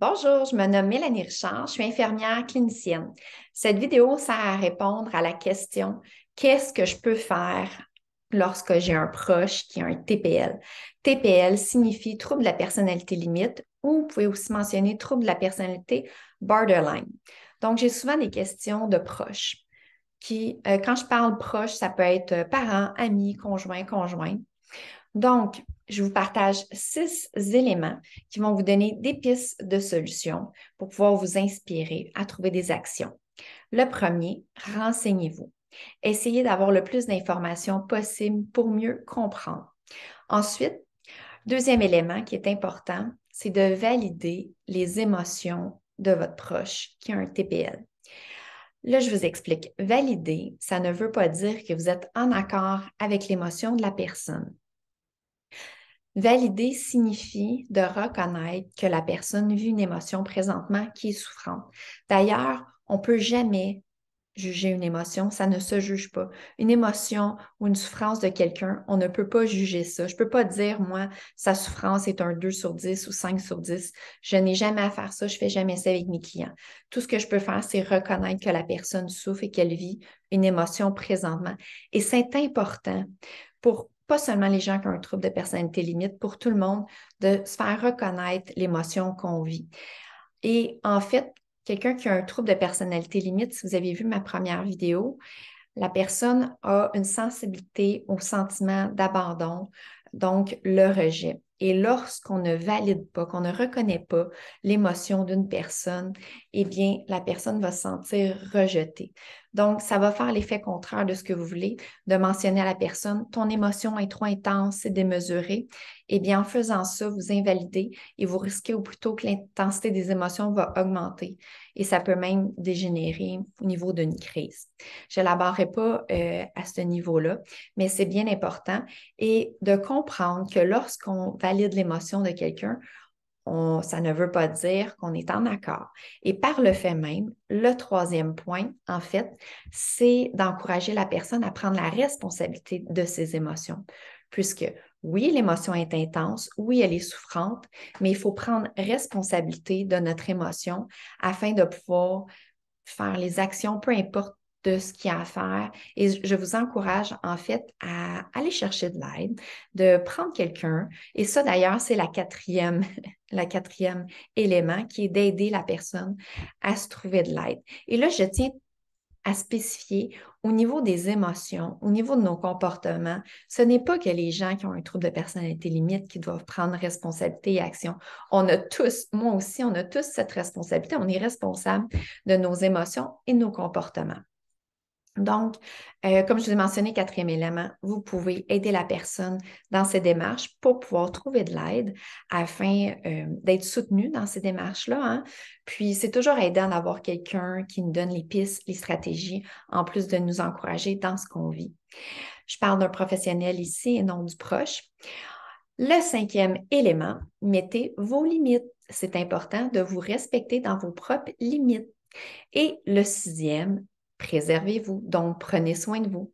Bonjour, je me nomme Mélanie Richard, je suis infirmière clinicienne. Cette vidéo sert à répondre à la question: qu'est-ce que je peux faire lorsque j'ai un proche qui a un TPL? TPL signifie trouble de la personnalité limite ou vous pouvez aussi mentionner trouble de la personnalité borderline. Donc, j'ai souvent des questions de proches quand je parle proche, ça peut être parents, amis, conjoints, conjointes. Donc, je vous partage 6 éléments qui vont vous donner des pistes de solutions pour pouvoir vous inspirer à trouver des actions. Le premier, renseignez-vous. Essayez d'avoir le plus d'informations possible pour mieux comprendre. Ensuite, deuxième élément qui est important, c'est de valider les émotions de votre proche qui a un TPL. Là, je vous explique. Valider, ça ne veut pas dire que vous êtes en accord avec l'émotion de la personne. Valider signifie de reconnaître que la personne vit une émotion présentement qui est souffrante. D'ailleurs, on ne peut jamais juger une émotion, ça ne se juge pas. Une émotion ou une souffrance de quelqu'un, on ne peut pas juger ça. Je ne peux pas dire, moi, sa souffrance est un 2 sur 10 ou 5 sur 10. Je n'ai jamais à faire ça, je ne fais jamais ça avec mes clients. Tout ce que je peux faire, c'est reconnaître que la personne souffre et qu'elle vit une émotion présentement. Et c'est important pour pas seulement les gens qui ont un trouble de personnalité limite, pour tout le monde, de se faire reconnaître l'émotion qu'on vit. Et en fait, quelqu'un qui a un trouble de personnalité limite, si vous avez vu ma première vidéo, la personne a une sensibilité au sentiment d'abandon, donc le rejet. Et lorsqu'on ne valide pas, qu'on ne reconnaît pas l'émotion d'une personne, eh bien, la personne va se sentir rejetée. Donc, ça va faire l'effet contraire de ce que vous voulez, de mentionner à la personne: ton émotion est trop intense, c'est démesuré. Eh bien, en faisant ça, vous invalidez et vous risquez au plus tôt que l'intensité des émotions va augmenter et ça peut même dégénérer au niveau d'une crise. Je n'élaborerai pas à ce niveau-là, mais c'est bien important et de comprendre que lorsqu'on valide l'émotion de quelqu'un, ça ne veut pas dire qu'on est en accord. Et par le fait même, le troisième point, en fait, c'est d'encourager la personne à prendre la responsabilité de ses émotions. Puisque oui, l'émotion est intense, oui, elle est souffrante, mais il faut prendre responsabilité de notre émotion afin de pouvoir faire les actions, peu importe de ce qu'il y a à faire. Et je vous encourage en fait à aller chercher de l'aide, de prendre quelqu'un. Et ça d'ailleurs, c'est la quatrième élément qui est d'aider la personne à se trouver de l'aide. Et là, je tiens à spécifier au niveau des émotions, au niveau de nos comportements, ce n'est pas que les gens qui ont un trouble de personnalité limite qui doivent prendre responsabilité et action. On a tous, moi aussi, on a tous cette responsabilité. On est responsable de nos émotions et de nos comportements. Donc, comme je vous ai mentionné, quatrième élément, vous pouvez aider la personne dans ses démarches pour pouvoir trouver de l'aide afin d'être soutenu dans ces démarches-là, hein. Puis, c'est toujours aidant d'avoir quelqu'un qui nous donne les pistes, les stratégies, en plus de nous encourager dans ce qu'on vit. Je parle d'un professionnel ici et non du proche. Le cinquième élément, mettez vos limites. C'est important de vous respecter dans vos propres limites. Et le sixième, préservez-vous. Donc, prenez soin de vous.